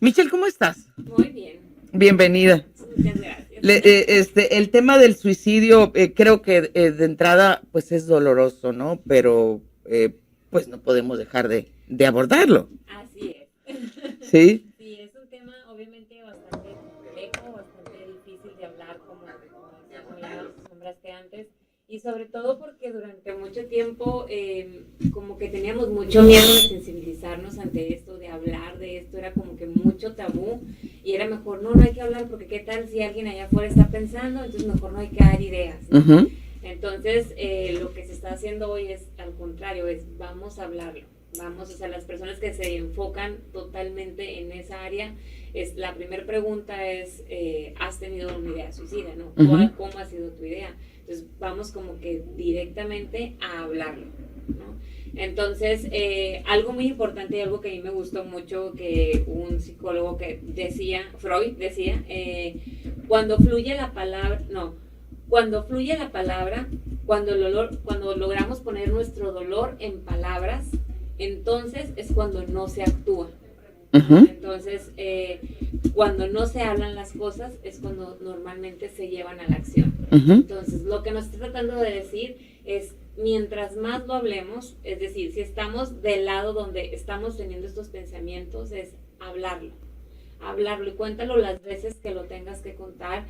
Michelle, ¿cómo estás? Muy bien, Bienvenida. muchas gracias. El tema del suicidio, creo que de entrada, pues es doloroso, ¿no? Pero, pues no podemos dejar de abordarlo, Así es. ¿sí? Sí, es un tema obviamente bastante complejo, bastante difícil de hablar, como decía, como ya nos nombraste antes, y sobre todo porque durante mucho tiempo como que teníamos mucho miedo de sensibilizarnos ante esto, de hablar de esto, era como que mucho tabú, y era mejor, no hay que hablar, porque qué tal si alguien allá afuera está pensando, entonces mejor no hay que dar ideas, ¿no? Ujú. Entonces, lo que se está haciendo hoy es al contrario, es vamos a hablarlo. Vamos, o sea, las personas que se enfocan totalmente en esa área, la primera pregunta es, ¿has tenido una idea suicida? ¿No? Ujú. ¿Cómo ha sido tu idea? Entonces, vamos como que directamente a hablarlo, ¿no? Entonces, algo muy importante y algo que a mí me gustó mucho que un psicólogo que decía, Freud decía, cuando fluye la palabra, no, cuando fluye la palabra, cuando logramos poner nuestro dolor en palabras, entonces es cuando no se actúa, ¿no? Ujú. Entonces, cuando no se hablan las cosas es cuando normalmente se llevan a la acción. Ujú. Entonces, lo que nos está tratando de decir es, mientras más lo hablemos, es decir, si estamos del lado donde estamos teniendo estos pensamientos, es hablarlo y cuéntalo las veces que lo tengas que contar,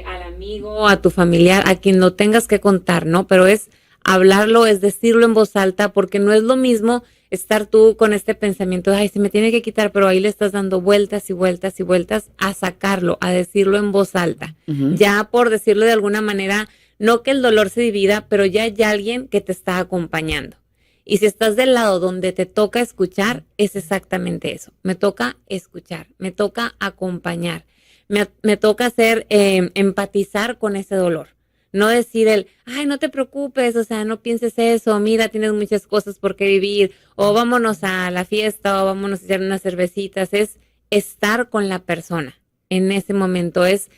al amigo, a tu familiar, a quien lo tengas que contar, ¿no? Pero es hablarlo, es decirlo en voz alta, porque no es lo mismo estar tú con este pensamiento de, ay, se me tiene que quitar, pero ahí le estás dando vueltas y vueltas y vueltas a sacarlo, a decirlo en voz alta. Ujú. Ya por decirlo de alguna manera, no que el dolor se divida, pero ya hay alguien que te está acompañando. Y si estás del lado donde te toca escuchar, es exactamente eso. Me toca escuchar, me toca acompañar, me toca hacer, empatizar con ese dolor. No decir ay, no te preocupes, o sea, no pienses eso, mira, tienes muchas cosas por qué vivir, o vámonos a la fiesta, o vámonos a echar unas cervecitas. Es estar con la persona en ese momento, es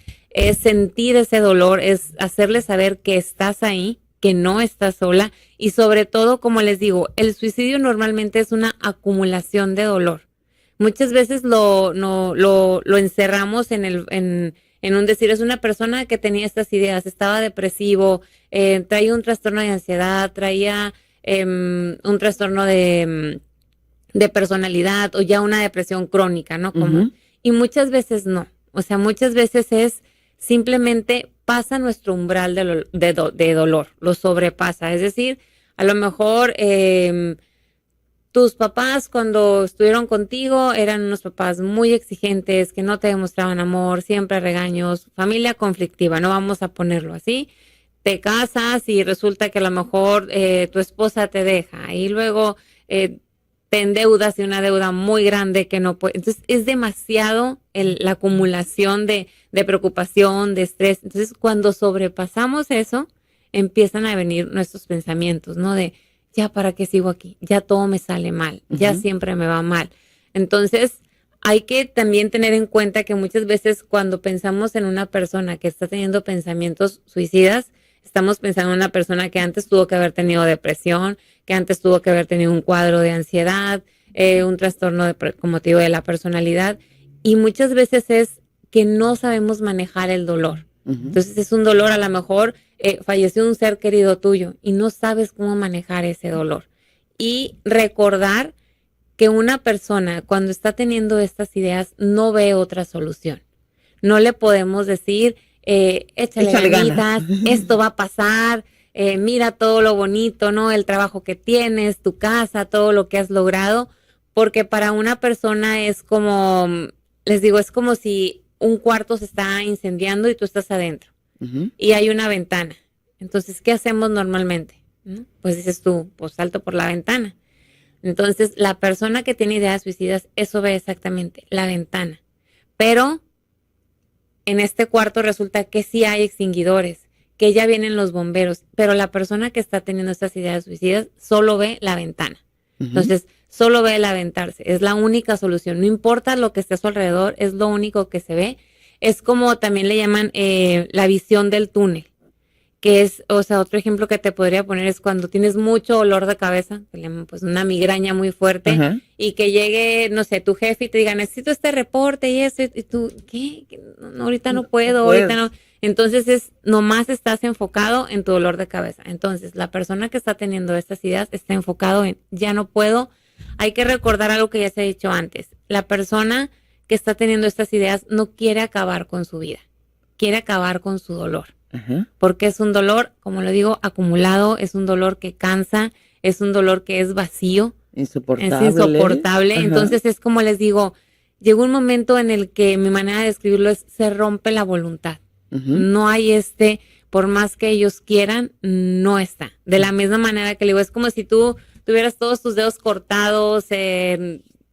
sentir ese dolor, es hacerle saber que estás ahí, que no estás sola, y sobre todo, como les digo, el suicidio normalmente es una acumulación de dolor. Muchas veces lo encerramos en un decir, es una persona que tenía estas ideas, estaba depresivo, traía un trastorno de ansiedad, traía un trastorno de personalidad o ya una depresión crónica, ¿no? Como, Ujú. y muchas veces no. O sea, muchas veces es simplemente pasa nuestro umbral de dolor, lo sobrepasa. Es decir, a lo mejor tus papás cuando estuvieron contigo eran unos papás muy exigentes, que no te demostraban amor, siempre regaños, familia conflictiva, no vamos a ponerlo así. Te casas y resulta que a lo mejor tu esposa te deja y luego te endeudas de una deuda muy grande que no puede. Entonces es demasiado la acumulación de preocupación, de estrés. Entonces cuando sobrepasamos eso, empiezan a venir nuestros pensamientos, ¿no? De ya para qué sigo aquí, ya todo me sale mal, ya Ujú. siempre me va mal. Entonces, hay que también tener en cuenta que muchas veces cuando pensamos en una persona que está teniendo pensamientos suicidas, estamos pensando en una persona que antes tuvo que haber tenido depresión, que antes tuvo que haber tenido un cuadro de ansiedad, un trastorno como te digo, de la personalidad, y muchas veces es que no sabemos manejar el dolor. Ujú. Entonces es un dolor, a lo mejor falleció un ser querido tuyo y no sabes cómo manejar ese dolor. Y recordar que una persona cuando está teniendo estas ideas no ve otra solución. No le podemos decir, échale Échale ganas. ganitas, esto va a pasar, mira todo lo bonito, ¿no? El trabajo que tienes, tu casa, todo lo que has logrado, porque para una persona es como, les digo, es como si un cuarto se está incendiando y tú estás adentro Ujú. y hay una ventana. Entonces, ¿qué hacemos normalmente? ¿No? Pues dices tú, pues salto por la ventana. Entonces, la persona que tiene ideas suicidas, eso ve exactamente, la ventana. Pero en este cuarto resulta que sí hay extinguidores, que ya vienen los bomberos, pero la persona que está teniendo estas ideas suicidas solo ve la ventana. Ujú. Entonces, solo ve el aventarse, es la única solución. No importa lo que esté a su alrededor, es lo único que se ve. Es como también le llaman la visión del túnel, que es, o sea, otro ejemplo que te podría poner es cuando tienes mucho dolor de cabeza, que le llaman, pues una migraña muy fuerte, Ajá. y que llegue, no sé, tu jefe y te diga, necesito este reporte y eso, y tú, ¿qué? No, ahorita no No puedo, ahorita puedes. no. Entonces nomás estás enfocado en tu dolor de cabeza. Entonces, la persona que está teniendo estas ideas está enfocado en, ya no puedo. Hay que recordar algo que ya se ha dicho antes. La persona que está teniendo estas ideas no quiere acabar con su vida, quiere acabar con su dolor. Ajá. Porque es un dolor, como lo digo, acumulado, es un dolor que cansa, es un dolor que es vacío, es Insoportable. insoportable. Ajá. Entonces es como les digo, llegó un momento en el que mi manera de describirlo es, se rompe la voluntad. Ujú. No hay por más que ellos quieran, no está. De la misma manera que le digo, es como si tú tuvieras todos tus dedos cortados,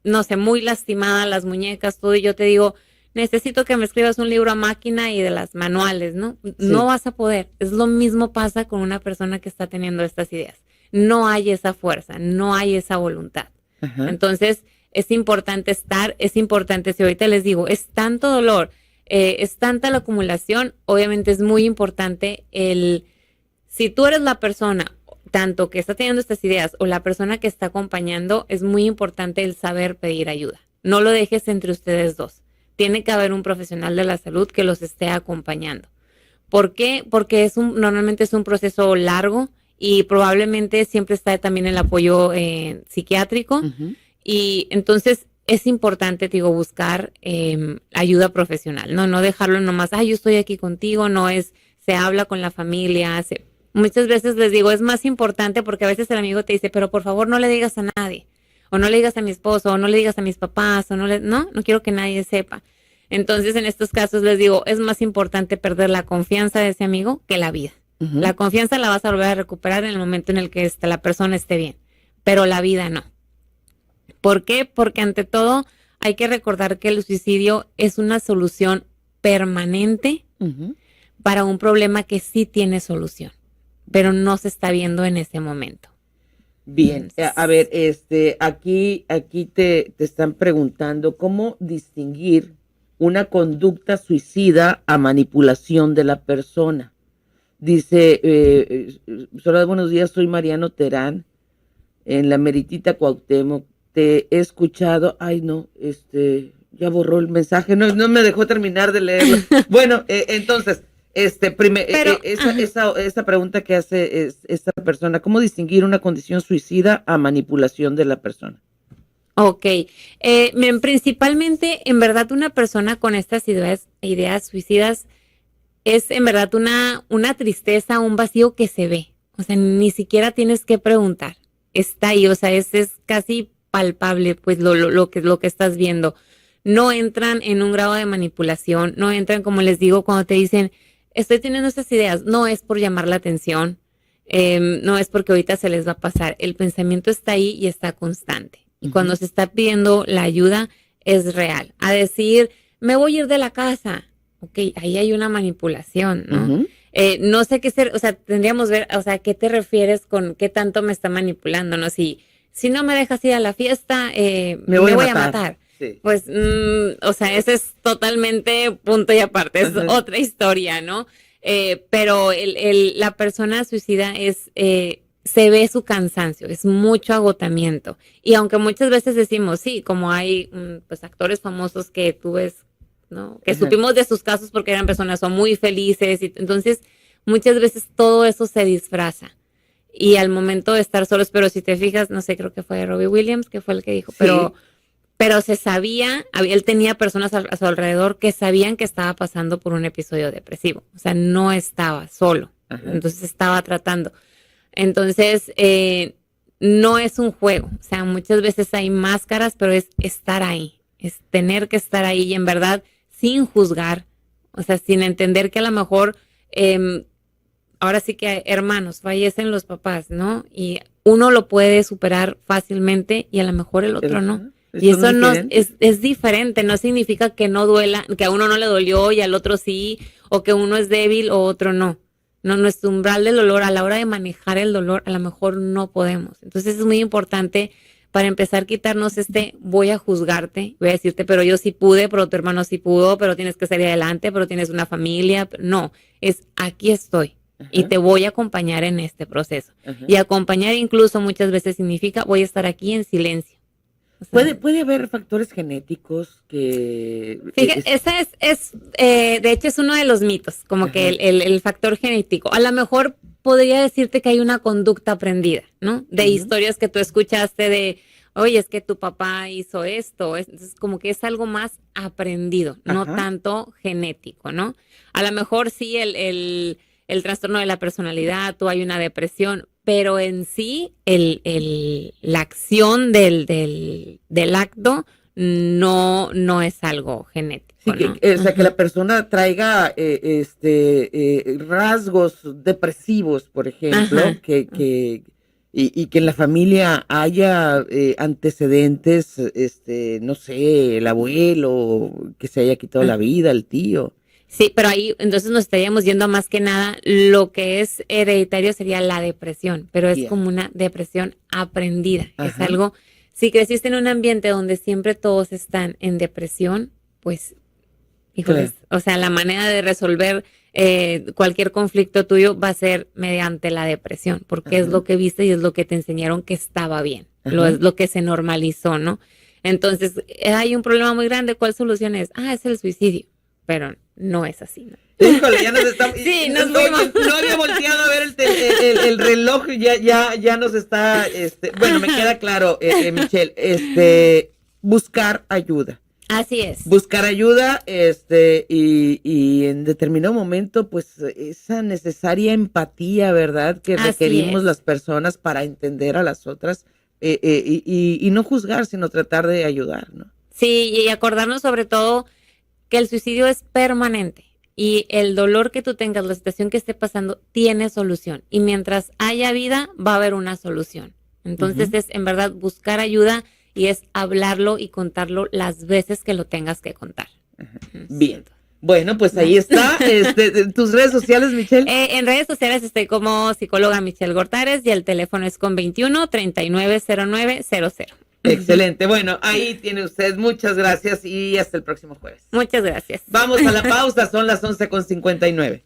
no sé, muy lastimadas las muñecas, todo, y yo te digo, necesito que me escribas un libro a máquina y de las manuales, ¿no? No Sí. vas a poder. Es lo mismo pasa con una persona que está teniendo estas ideas. No hay esa fuerza, no hay esa voluntad. Ajá. Entonces, es importante es importante, si ahorita les digo, es tanto dolor, es tanta la acumulación, obviamente es muy importante si tú eres la persona, tanto que está teniendo estas ideas o la persona que está acompañando, es muy importante el saber pedir ayuda. No lo dejes entre ustedes dos. Tiene que haber un profesional de la salud que los esté acompañando. ¿Por qué? Porque normalmente es un proceso largo y probablemente siempre está también el apoyo psiquiátrico. Ujú. Y entonces es importante, digo, buscar ayuda profesional, ¿no? No dejarlo nomás, yo estoy aquí contigo, se habla con la familia, muchas veces les digo, es más importante porque a veces el amigo te dice, pero por favor no le digas a nadie, o no le digas a mi esposo, o no le digas a mis papás, no quiero que nadie sepa. Entonces, en estos casos les digo, es más importante perder la confianza de ese amigo que la vida. Ujú. La confianza la vas a volver a recuperar en el momento en el que la persona esté bien, pero la vida no. ¿Por qué? Porque ante todo hay que recordar que el suicidio es una solución permanente Ujú. para un problema que sí tiene solución, pero no se está viendo en ese momento. Bien, a ver, aquí te están preguntando cómo distinguir una conducta suicida a manipulación de la persona. Dice, hola, buenos días, soy Mariano Terán, en la Meritita Cuauhtémoc. Te he escuchado, ay no, ya borró el mensaje, no me dejó terminar de leerlo. Bueno, entonces, Pero, esa pregunta que hace esta persona, ¿cómo distinguir una condición suicida a manipulación de la persona? ok, principalmente, en verdad, una persona con estas ideas suicidas es en verdad una tristeza, un vacío que se ve. O sea, ni siquiera tienes que preguntar. Está ahí, o sea, es casi palpable, pues lo que estás viendo. No entran en un grado de manipulación, no entran, como les digo, cuando te dicen, estoy teniendo estas ideas, no es por llamar la atención, no es porque ahorita se les va a pasar. El pensamiento está ahí y está constante. Y cuando se está pidiendo la ayuda, es real. A decir, me voy a ir de la casa. Ok, ahí hay una manipulación, ¿no? Ujú. No sé o sea, tendríamos ver, o sea, ¿qué te refieres con qué tanto me está manipulando, no? Si no me dejas ir a la fiesta, Me voy a matar. Sí. Pues, o sea, ese es totalmente punto y aparte, es Ajá. otra historia, ¿no? Pero la persona suicida se ve su cansancio, es mucho agotamiento. Y aunque muchas veces decimos, sí, como hay pues actores famosos que tú ves, ¿no? Que Ajá. supimos de sus casos porque eran personas son muy felices y entonces muchas veces todo eso se disfraza. Y al momento de estar solos, pero si te fijas, no sé, creo que fue Robbie Williams que fue el que dijo, Sí. pero se sabía, él tenía personas a su alrededor que sabían que estaba pasando por un episodio depresivo, o sea, no estaba solo, Ajá. entonces estaba tratando. Entonces, no es un juego, o sea, muchas veces hay máscaras, pero es estar ahí, es tener que estar ahí y en verdad sin juzgar, o sea, sin entender que a lo mejor, ahora sí que hermanos, fallecen los papás, ¿no? Y uno lo puede superar fácilmente y a lo mejor el otro no. Y eso no es diferente, no significa que no duela, que a uno no le dolió y al otro sí, o que uno es débil o otro no. No, nuestro umbral del dolor, a la hora de manejar el dolor, a lo mejor no podemos. Entonces es muy importante para empezar a quitarnos voy a juzgarte, voy a decirte, pero yo sí pude, pero tu hermano sí pudo, pero tienes que salir adelante, pero tienes una familia. No, es aquí estoy. y te voy a acompañar en este proceso. Ajá. Y acompañar incluso muchas veces significa voy a estar aquí en silencio. O sea, Puede haber factores genéticos que... fíjate, de hecho es uno de los mitos, como que Ajá. el factor genético. A lo mejor podría decirte que hay una conducta aprendida, ¿no? De Ujú. historias que tú escuchaste de, oye, es que tu papá hizo esto. Entonces, como que es algo más aprendido, no Ajá. tanto genético, ¿no? A lo mejor sí el trastorno de la personalidad, tú hay una depresión, pero en sí la acción del acto no es algo genético, Sí, ¿no? o sea, que la persona traiga rasgos depresivos, por ejemplo, Ajá. y que en la familia haya antecedentes, no sé, el abuelo que se haya quitado la vida, el tío. Sí, pero ahí entonces nos estaríamos yendo a más que nada, lo que es hereditario sería la depresión, pero es Ya. como una depresión aprendida. Es Ajá. algo, si creciste en un ambiente donde siempre todos están en depresión, pues, híjoles, Claro. o sea, la manera de resolver cualquier conflicto tuyo va a ser mediante la depresión, porque es Ajá. lo que viste y es lo que te enseñaron que estaba bien, Ajá. es lo que se normalizó, ¿no? Entonces, hay un problema muy grande, ¿cuál solución es? Ah, es el suicidio, pero no es así, ¿no? Híjole, ya nos estamos. Sí, nos Oye, fuimos. no había volteado a ver el reloj, ya nos está. Bueno, me queda claro, Michelle, buscar ayuda. Así es. Buscar ayuda, y en determinado momento, pues, esa necesaria empatía, ¿verdad? Que Así requerimos es. las personas para entender a las otras, y no juzgar, sino tratar de ayudar, ¿no? Sí, y acordarnos sobre todo que el suicidio es permanente y el dolor que tú tengas, la situación que esté pasando, tiene solución. Y mientras haya vida, va a haber una solución. Entonces Ujú. es en verdad buscar ayuda y es hablarlo y contarlo las veces que lo tengas que contar. Bien. Bueno, pues ahí está. Tus redes sociales, Michelle. En redes sociales estoy como psicóloga Michelle Gortares y el teléfono es con 21-390900. Excelente. Bueno, ahí tiene usted. Muchas gracias y hasta el próximo jueves. Muchas gracias. Vamos a la pausa, son las 11:59.